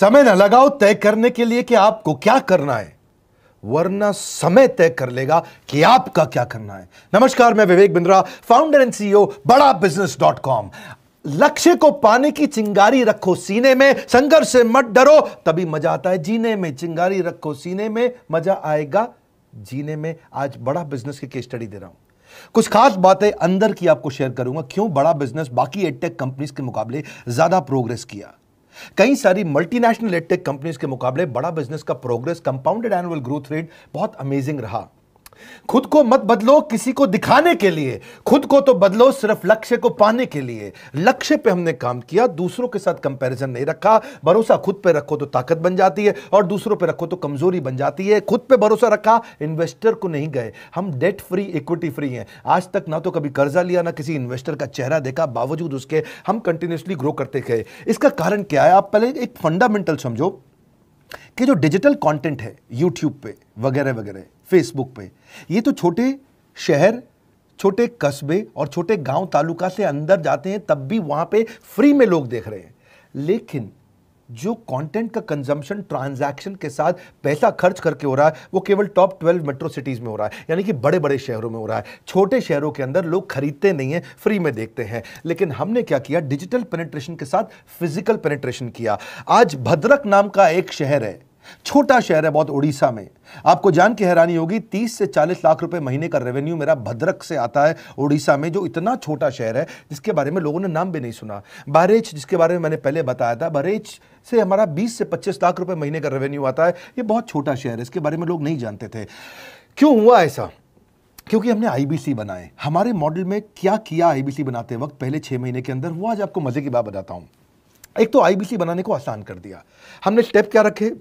समय न लगाओ तय करने के लिए कि आपको क्या करना है, वरना समय तय कर लेगा कि आपका क्या करना है। नमस्कार, मैं Vivek Bindra, founder and CEO बड़ा बिजनेस.com। लक्ष्य को पाने की चिंगारी रखो सीने में, संघर्ष से मत डरो, तभी मजा आता है जीने में। चिंगारी रखो सीने में, मजा आएगा जीने में। आज बड़ा बिजनेस की केस स्टडी दे रहा हूं, कुछ खास बातें अंदर की आपको शेयर करूंगा, क्यों बड़ा बिजनेस बाकी एडटेक कंपनीज के मुकाबले ज्यादा प्रोग्रेस किया। कई सारी मल्टीनेशनल एडटेक कंपनीज के मुकाबले बड़ा बिजनेस का progress, compounded annual growth rate बहुत अमेजिंग रहा। खुद को मत बदलो किसी को दिखाने के लिए, खुद को तो बदलो सिर्फ लक्ष्य को पाने के लिए। लक्ष्य पे हमने काम किया, दूसरों के साथ कंपैरिजन नहीं रखा। भरोसा खुद पे रखो तो ताकत बन जाती है, और दूसरों पे रखो तो कमजोरी बन जाती है। खुद पे भरोसा रखा, इन्वेस्टर को नहीं गए। हम डेट फ्री, इक्विटी फ्री हैं। आज तक ना तो कभी कर्जा लिया, ना किसी इन्वेस्टर का चेहरा देखा, बावजूद उसके हम कंटिन्यूसली ग्रो करते गए। इसका कारण क्या है? आप पहले एक फंडामेंटल समझो कि जो डिजिटल कंटेंट है यूट्यूब पे वगैरह वगैरह, फेसबुक पे, ये तो छोटे शहर, छोटे कस्बे और छोटे गांव तालुका से अंदर जाते हैं, तब भी वहां पे फ्री में लोग देख रहे हैं। लेकिन जो कंटेंट का कंजम्पशन ट्रांजैक्शन के साथ पैसा खर्च करके हो रहा है, वो केवल टॉप 12 मेट्रो सिटीज में हो रहा है, यानी कि बड़े बड़े शहरों में हो रहा है। छोटे शहरों के अंदर लोग खरीदते नहीं है, फ्री में देखते हैं। लेकिन हमने क्या किया? डिजिटल पेनिट्रेशन के साथ फिजिकल पेनिट्रेशन किया। आज भद्रक नाम का एक शहर है, छोटा शहर है बहुत, उड़ीसा में। आपको जान के हैरानी होगी, 30 से 40 लाख रुपए महीने का रेवेन्यू मेरा भद्रक से आता है, उड़ीसा में, जो इतना छोटा शहर है जिसके बारे में लोगों ने नाम भी नहीं सुना। बहरेच, जिसके बारे में मैंने पहले बताया था, बहरेच से हमारा 20 से 25 लाख रुपए महीने का रेवेन्यू आता है। ये बहुत छोटा शहर है, इसके बारे में लोग नहीं जानते थे। क्यों हुआ ऐसा? क्योंकि हमने आईबीसी बनाए। हमारे मॉडल में क्या किया आईबीसी बनाते वक्त, पहले 6 महीने के अंदर, वो आज आपको मजे की बात बताता हूं। एक तो आईबीसी बनाने को आसान कर दिया हमने। स्टेप क्या रखे?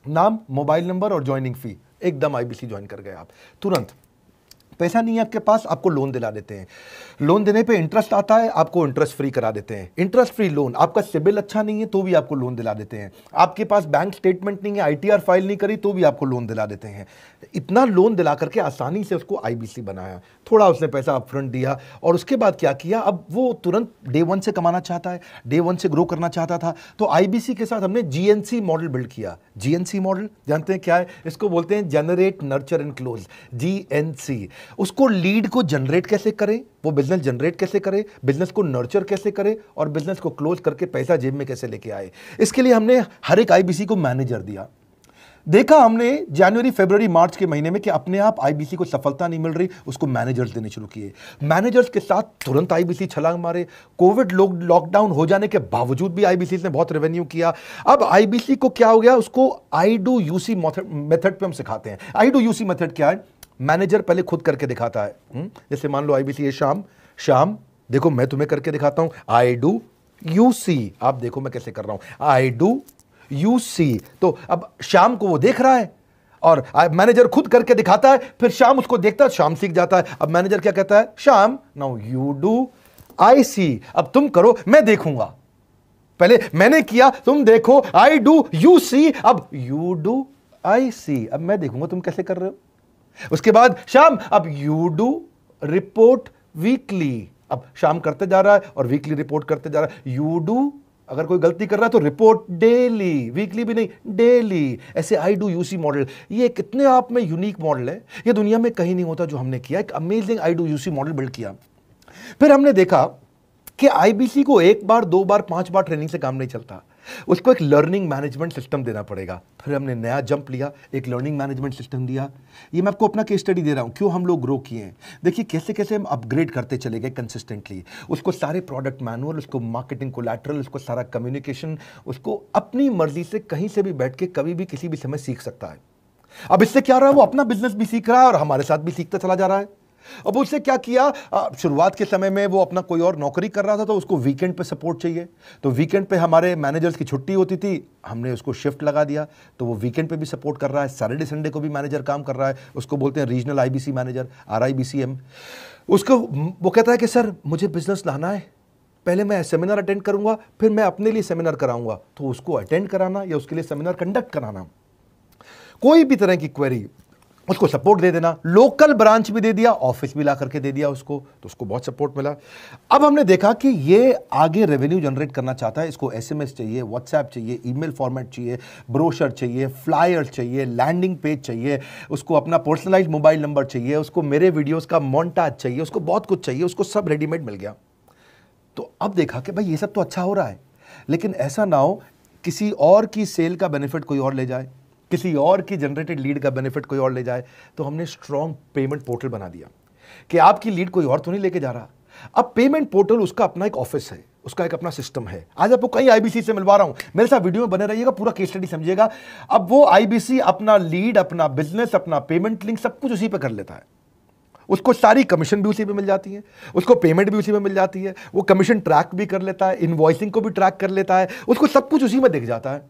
नाम, मोबाइल नंबर और ज्वाइनिंग फी, एकदम आईबीसी ज्वाइन कर गए आप तुरंत। पैसा नहीं है आपके पास, आपको लोन दिला देते हैं। लोन देने पे इंटरेस्ट आता है, आपको इंटरेस्ट फ्री करा देते हैं। Interest free loan. आपका सिबिल अच्छा नहीं है तो भी आपको लोन दिला देते हैं। आपके पास बैंक स्टेटमेंट नहीं है, आईटीआर फाइल नहीं करी तो भी आपको लोन दिला देते हैं। इतना लोन दिला करके आसानी से उसको आईबीसी बनाया। थोड़ा उसने पैसा अपफ्रंट दिया, और उसके बाद क्या किया? अब वो तुरंत डे 1 से कमाना चाहता है, डे 1 से ग्रो करना चाहता था, तो आईबीसी के साथ हमने जीएनसी मॉडल बिल्ड किया। जीएनसी मॉडल जानते हैं क्या है? इसको बोलते हैं generate, nurture and close, GNC. उसको लीड को जनरेट कैसे करें, वो बिजनेस जनरेट कैसे करे, बिजनेस को नर्चर कैसे करे, और बिजनेस को क्लोज करके पैसा जेब में कैसे लेके आए। इसके लिए हमने हर एक आईबीसी को मैनेजर दिया। देखा हमने जनवरी, फरवरी, मार्च के महीने में कि अपने आप आईबीसी को सफलता नहीं मिल रही, उसको मैनेजर्स देने शुरू किए। मैनेजर्स के साथ तुरंत आईबीसी छलांग मारे। कोविड लॉकडाउन हो जाने के बावजूद भी आईबीसी ने बहुत रेवेन्यू किया। अब आईबीसी को क्या हो गया? उसको आई डू यूसी मेथड पे हम सिखाते हैं। आई डू यूसी मेथड क्या है? मैनेजर पहले खुद करके दिखाता है। जैसे मान लो आईबीसी है शाम, देखो मैं तुम्हें करके दिखाता हूं, आई डू यू सी। आप देखो मैं कैसे कर रहा हूं, आई डू यू सी। तो अब शाम को वो देख रहा है, और मैनेजर खुद करके दिखाता है, फिर शाम उसको देखता है, शाम सीख जाता है। अब मैनेजर क्या कहता है? शाम, नाउ यू डू आई सी। अब तुम करो, मैं देखूंगा। पहले मैंने किया, तुम देखो, आई डू यू सी, अब यू डू आई सी। अब मैं देखूंगा तुम कैसे कर रहे हो। उसके बाद शाम, अब यू डू रिपोर्ट वीकली। अब शाम करते जा रहा है और वीकली रिपोर्ट करते जा रहा है। यू डू, अगर कोई गलती कर रहा है तो रिपोर्ट डेली, वीकली भी नहीं, डेली। ऐसे आई डू यूसी मॉडल, ये कितने आप में यूनिक मॉडल है, ये दुनिया में कहीं नहीं होता जो हमने किया। एक amazing I do UC model build किया। फिर हमने देखा कि आईबीसी को 1 बार, 2 बार, 5 बार ट्रेनिंग से काम नहीं चलता, उसको एक लर्निंग मैनेजमेंट सिस्टम देना पड़ेगा। फिर हमने नया जंप लिया, एक लर्निंग मैनेजमेंट सिस्टम दिया। ये मैं आपको अपना केस स्टडी दे रहा हूं, क्यों हम लोग ग्रो किए हैं। देखिए कैसे कैसे हम अपग्रेड करते चले गए कंसिस्टेंटली। उसको सारे प्रोडक्ट मैनुअल, उसको मार्केटिंग कोलैटरल, उसको सारा कम्युनिकेशन, उसको अपनी मर्जी से कहीं से भी बैठ के कभी भी किसी भी समय सीख सकता है। अब इससे क्या रहा है? वो अपना बिजनेस भी सीख रहा है और हमारे साथ भी सीखता चला जा रहा है। अब उससे क्या किया? शुरुआत के समय में वो अपना कोई और नौकरी कर रहा था, तो उसको वीकेंड पे सपोर्ट चाहिए, तो वीकेंड पे हमारे मैनेजर्स की छुट्टी होती थी, हमने उसको शिफ्ट लगा दिया, तो वो वीकेंड पे भी सपोर्ट कर रहा है। सैटरडे संडे को भी मैनेजर काम कर रहा है, उसको बोलते हैं रीजनल आईबीसी मैनेजर, RIBCM। उसको वो कहता है कि सर मुझे बिजनेस लाना है, पहले मैं सेमिनार अटेंड करूंगा, फिर मैं अपने लिए सेमिनार कराऊंगा। तो उसको अटेंड कराना या उसके लिए सेमिनार कंडक्ट कराना, कोई भी तरह की क्वेरी उसको सपोर्ट दे देना, लोकल ब्रांच भी दे दिया, ऑफिस भी ला करके दे दिया उसको, तो उसको बहुत सपोर्ट मिला। अब हमने देखा कि ये आगे रेवेन्यू जनरेट करना चाहता है, इसको एसएमएस चाहिए, व्हाट्सएप चाहिए, ईमेल फॉर्मेट चाहिए, ब्रोशर चाहिए, फ्लायर चाहिए, लैंडिंग पेज चाहिए, उसको अपना पर्सनलाइज मोबाइल नंबर चाहिए, उसको मेरे वीडियोस का मोन्टाज चाहिए, उसको बहुत कुछ चाहिए, उसको सब रेडीमेड मिल गया। तो अब देखा कि भाई ये सब तो अच्छा हो रहा है, लेकिन ऐसा ना हो किसी और की सेल का बेनिफिट कोई और ले जाए, किसी और की जनरेटेड लीड का बेनिफिट कोई और ले जाए। तो हमने स्ट्रॉन्ग पेमेंट पोर्टल बना दिया कि आपकी लीड कोई और तो नहीं लेके जा रहा। अब पेमेंट पोर्टल उसका अपना एक ऑफिस है, उसका एक अपना सिस्टम है। आज आपको कई आईबीसी से मिलवा रहा हूं, मेरे साथ वीडियो में बने रहिएगा, पूरा केस स्टडी समझिएगा। अब वो आईबीसी अपना लीड, अपना बिजनेस, अपना पेमेंट लिंक सब कुछ उसी पे कर लेता है। उसको सारी कमीशन भी उसी पे मिल जाती है, उसको पेमेंट भी उसी में मिल जाती है, वो कमीशन ट्रैक भी कर लेता है, इनवॉइसिंग को भी ट्रैक कर लेता है, उसको सब कुछ उसी में दिख जाता है।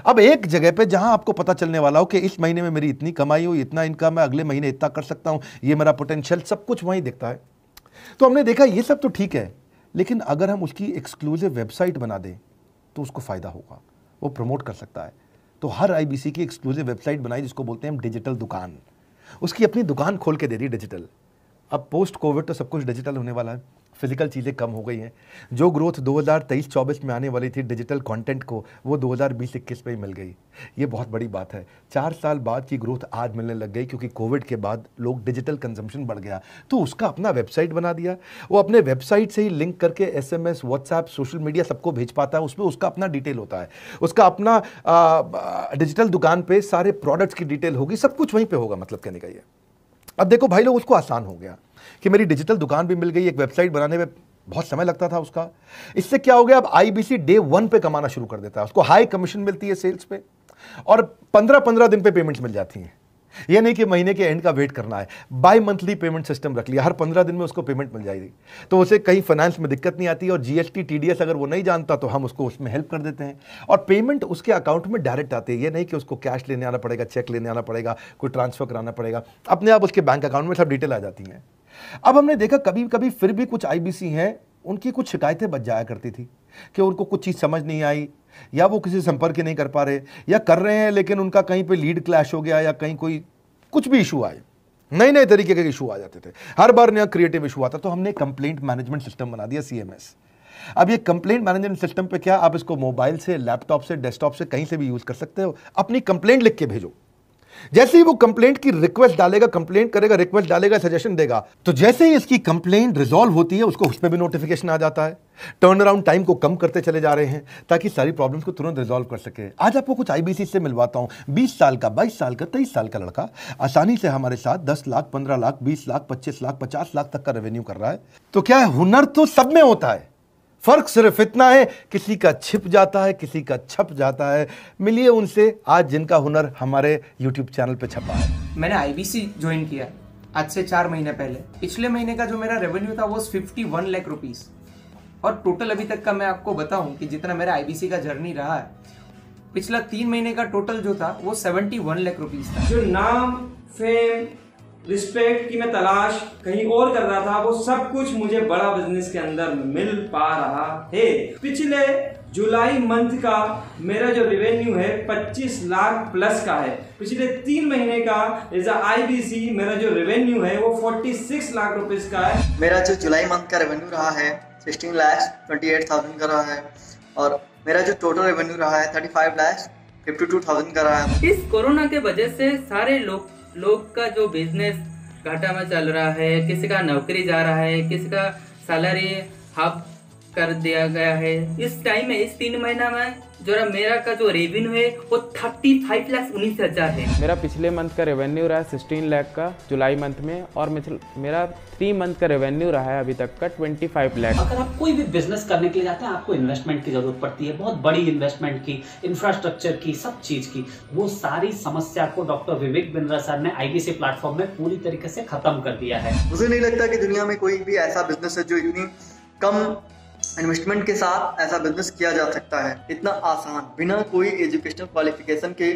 अब एक जगह पे जहां आपको पता चलने वाला हो कि इस महीने में मेरी इतनी कमाई हुई, इतना इनकम है, अगले महीने इतना कर सकता हूं, ये मेरा पोटेंशियल, सब कुछ वहीं दिखता है। तो हमने देखा ये सब तो ठीक है, लेकिन अगर हम उसकी एक्सक्लूसिव वेबसाइट बना दें तो उसको फायदा होगा, वो प्रमोट कर सकता है। तो हर आईबीसी की एक्सक्लूसिव वेबसाइट बनाई, जिसको बोलते हैं हम डिजिटल दुकान। उसकी अपनी दुकान खोल के दे दी डिजिटल। अब पोस्ट कोविड तो सब कुछ डिजिटल होने वाला है, फिजिकल चीज़ें कम हो गई हैं। जो ग्रोथ 2023-24 में आने वाली थी डिजिटल कंटेंट को, वो 2020-21 में ही मिल गई। ये बहुत बड़ी बात है। 4 साल बाद की ग्रोथ आज मिलने लग गई, क्योंकि कोविड के बाद लोग डिजिटल कंजम्पशन बढ़ गया। तो उसका अपना वेबसाइट बना दिया, वो अपने वेबसाइट से ही लिंक करके एसएमएस, व्हाट्सएप, सोशल मीडिया सबको भेज पाता है। उसमें उसका अपना डिटेल होता है, उसका अपना डिजिटल दुकान पे सारे प्रोडक्ट्स की डिटेल होगी, सब कुछ वहीं पर होगा। मतलब कहने का ये, अब देखो भाई लोग, उसको आसान हो गया कि मेरी डिजिटल दुकान भी मिल गई। एक वेबसाइट बनाने में बहुत समय लगता था उसका, इससे क्या हो गया, अब आईबीसी डे 1 पे कमाना शुरू कर देता है। उसको हाई कमीशन मिलती है सेल्स पे, और 15-15 दिन पे पेमेंट्स मिल जाती हैं। ये नहीं कि महीने के एंड का वेट करना है, बाई मंथली पेमेंट सिस्टम रख लिया, हर 15 दिन में उसको पेमेंट मिल जाएगी। तो उसे कहीं फाइनेंस में दिक्कत नहीं आती, और जीएसटी, टीडीएस अगर वो नहीं जानता तो हम उसको उसमें हेल्प कर देते हैं, और पेमेंट उसके अकाउंट में डायरेक्ट आती है। ये नहीं कि उसको कैश लेने आना पड़ेगा, चेक लेने आना पड़ेगा, कोई ट्रांसफर कराना पड़ेगा, अपने आप उसके बैंक अकाउंट में सब डिटेल आ जाती हैं। अब हमने देखा कभी कभी फिर भी कुछ आईबीसी हैं, उनकी कुछ शिकायतें बच जाया करती थी कि उनको कुछ चीज़ समझ नहीं आई, या वो किसी से संपर्क ही नहीं कर पा रहे, या कर रहे हैं लेकिन उनका कहीं पे लीड क्लैश हो गया, या कहीं कोई कुछ भी इशू आए, नए नए तरीके के इशू आ जाते थे, हर बार नया क्रिएटिव इशू आता। तो हमने कंप्लेंट मैनेजमेंट सिस्टम बना दिया, सीएमएस। अब ये कंप्लेंट मैनेजमेंट सिस्टम पे क्या, आप इसको मोबाइल से, लैपटॉप से, डेस्कटॉप से, कहीं से भी यूज कर सकते हो। अपनी कंप्लेंट लिख के भेजो, जैसे ही वो कंप्लेंट की रिक्वेस्ट डालेगा, कंप्लेंट करेगा, रिक्वेस्ट डालेगा, सजेशन देगा, तो जैसे ही इसकी कंप्लेंट रिजॉल्व होती है उसको उस पर भी नोटिफिकेशन आ जाता है। टर्न अराउंड टाइम को कम करते चले जा रहे हैं ताकि सारी प्रॉब्लम्स को तुरंत रिजॉल्व कर सके। आज आपको कुछ आईबीसी से मिलवाता हूं, 20 साल का, 22 साल का, 23 साल का लड़का आसानी से हमारे साथ 10 लाख, 15 लाख, 20 लाख, 25 लाख, 50 लाख तक का रेवेन्यू कर रहा है। तो क्या है, हुनर तो सब में होता है, फर्क सिर्फ इतना है किसी का छिप जाता है, किसी का छप जाता है। मिलिए उनसे आज जिनका हुनर हमारे YouTube चैनल पे छपा है। मैंने आईबीसी ज्वाइन किया आज से 4 महीने पहले। पिछले महीने का जो मेरा रेवेन्यू था वो 51 लाख रुपीस, और टोटल अभी तक का मैं आपको बताऊं कि जितना मेरा आईबीसी का जर्नी रहा है, पिछला 3 महीने का टोटल जो था वो 71 लाख रुपीस था। जो नाम, फेम, रिस्पेक्ट की मैं तलाश कहीं और कर रहा था, वो सब कुछ मुझे बड़ा बिजनेस के अंदर मिल पा रहा है। पिछले जुलाई मंथ का मेरा जो रेवेन्यू है 25 लाख प्लस का है। पिछले 3 महीने का एज आईबीसी मेरा जो रेवेन्यू है वो 46 लाख रुपीस का है। मेरा जो जुलाई मंथ का रेवेन्यू रहा है 16,28,000 का रहा है, और मेरा जो टोटल रेवेन्यू रहा है 35,52,000 का रहा है। इस कोरोना के वजह से सारे लोग का जो बिजनेस घाटा में चल रहा है, किसी का नौकरी जा रहा है, किसी का सैलरी हाफ कर दिया गया है। इस टाइम में, इस 3 महीना में जो मेरा का जो रेवेन्यू है वो 35,19,000 है। मेरा पिछले मंथ का रेवेन्यू रहा है 16 लाख का जुलाई मंथ में, और मेरा 3 मंथ का रेवेन्यू रहा है अभी तक का 25 लाख। अगर आप कोई भी बिजनेस करने के लिए जाते हैं, आपको इन्वेस्टमेंट की जरूरत पड़ती है, बहुत बड़ी इन्वेस्टमेंट की, इंफ्रास्ट्रक्चर की, सब चीज की। वो सारी समस्या को डॉक्टर विवेक बिंद्रा सर ने आईबीसी प्लेटफॉर्म में पूरी तरीके से खत्म कर दिया है। मुझे नहीं लगता कि दुनिया में कोई भी ऐसा बिजनेस है जो इतनी कम इन्वेस्टमेंट के साथ ऐसा बिजनेस किया जा सकता है, इतना आसान, बिना कोई एजुकेशनल क्वालिफिकेशन के,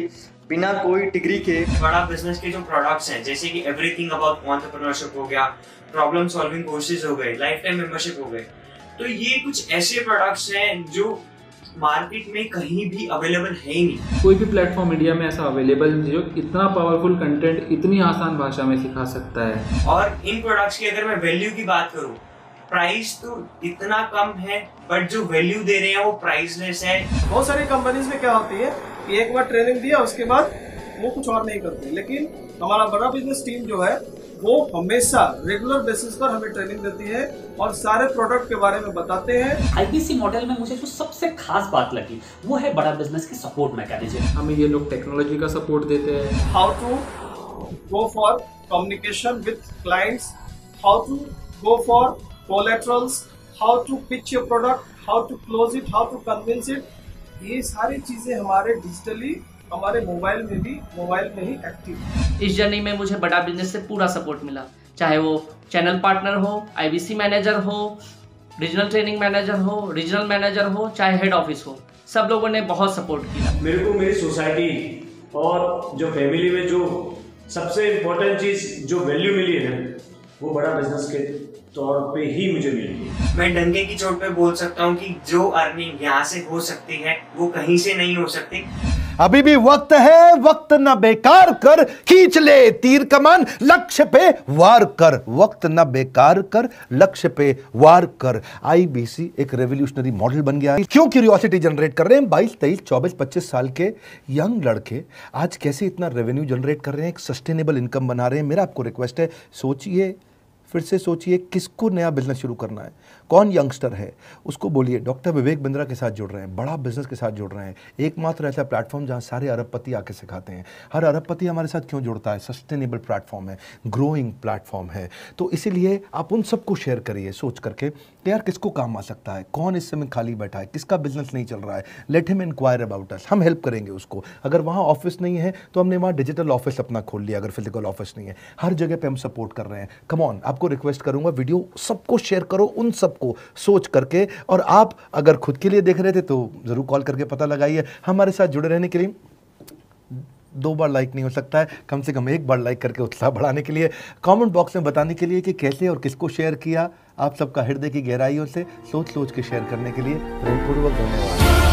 बिना कोई डिग्री के। बड़ा बिजनेस के जो प्रोडक्ट्स हैं, जैसे कि एवरीथिंग अबाउट एंटरप्रेन्योरशिप हो गया, प्रॉब्लम सॉल्विंग कोर्सेज हो गए, लाइफ टाइम मेंबरशिप हो गए, तो ये कुछ ऐसे प्रोडक्ट्स हैं जो मार्केट में कहीं भी अवेलेबल है ही नहीं। कोई भी प्लेटफॉर्म इंडिया में ऐसा अवेलेबल नहीं जो इतना पावरफुल कंटेंट इतनी आसान भाषा में सिखा सकता है। और इन प्रोडक्ट्स की अगर मैं वैल्यू की बात करूं, प्राइस तो इतना कम है बट जो वैल्यू दे रहे हैं वो प्राइसलेस है। बहुत सारी कंपनीज में क्या होती है कि एक बार ट्रेनिंग दिया उसके बाद वो कुछ और नहीं करते, लेकिन हमारा बड़ा बिजनेस टीम जो है वो हमेशा रेगुलर बेसिस पर हमें ट्रेनिंग देती है और सारे प्रोडक्ट के बारे में बताते हैं। आईबीसी मॉडल में मुझे जो सबसे खास बात लगी वो है बड़ा बिजनेस की सपोर्ट मैकेनिज्म। हमें ये लोग टेक्नोलॉजी का सपोर्ट देते हैं। How to go for communication with clients, how to go for collaterals, how to pitch your product, how to close it, how to convince it, ये सारी चीजें हमारे डिजिटली हमारे मोबाइल में ही एक्टिव है। इस जर्नी में मुझे बड़ा बिजनेस से पूरा सपोर्ट मिला, चाहे वो चैनल पार्टनर हो, आईबीसी मैनेजर हो, रीजनल ट्रेनिंग मैनेजर हो, रीजनल मैनेजर हो, चाहे हेड ऑफिस हो, सब लोगों ने बहुत सपोर्ट किया। मेरे को मेरी सोसाइटी और जो फैमिली में जो सबसे इम्पोर्टेंट चीज़ जो वैल्यू मिली है ना, वो बड़ा बिजनेस के तौर पे ही मुझे मिली। मैं डंके की चोट पे बोल सकता हूँ कि जो अर्निंग यहाँ से हो सकती है वो कहीं से नहीं हो सकती। अभी भी वक्त है, वक्त न बेकार कर, खींच ले तीर कमान, लक्ष्य पे वार कर, वक्त न बेकार कर, लक्ष्य पे वार कर। आईबीसी एक रेवोल्यूशनरी मॉडल बन गया है। क्यों क्यूरियोसिटी जनरेट कर रहे हैं 22, 23, 24, 25 साल के यंग लड़के आज कैसे इतना रेवेन्यू जनरेट कर रहे हैं, एक सस्टेनेबल इनकम बना रहे हैं। मेरा आपको रिक्वेस्ट है, सोचिए, फिर से सोचिए, किसको नया बिजनेस शुरू करना है, कौन यंगस्टर है, उसको बोलिए डॉक्टर विवेक बिंद्रा के साथ जुड़ रहे हैं, बड़ा बिजनेस के साथ जुड़ रहे हैं। एकमात्र ऐसा प्लेटफॉर्म जहां सारे अरबपति आके सिखाते हैं। हर अरबपति हमारे साथ क्यों जुड़ता है? सस्टेनेबल प्लेटफॉर्म है, ग्रोइंग प्लेटफॉर्म है। तो इसीलिए आप उन सबको शेयर करिए सोच करके कि यार किसको काम आ सकता है, कौन इस समय खाली बैठा है, किसका बिजनेस नहीं चल रहा है, let him enquire about us, हम हेल्प करेंगे उसको। अगर वहाँ ऑफिस नहीं है तो हमने वहाँ डिजिटल ऑफिस अपना खोल लिया, अगर फिजिकल ऑफिस नहीं है, हर जगह पे हम सपोर्ट कर रहे हैं। कम ऑन, आपको रिक्वेस्ट करूंगा वीडियो सबको शेयर करो, उन सबको सोच करके। और आप अगर खुद के लिए देख रहे थे तो जरूर कॉल करके पता लगाइए। हमारे साथ जुड़े रहने के लिए 2 बार लाइक नहीं हो सकता है, कम से कम 1 बार लाइक करके उत्साह बढ़ाने के लिए, कमेंट बॉक्स में बताने के लिए कि कैसे और किसको शेयर किया। आप सबका हृदय की गहराइयों से सोच सोच के शेयर करने के लिए प्रेमपूर्वक धन्यवाद।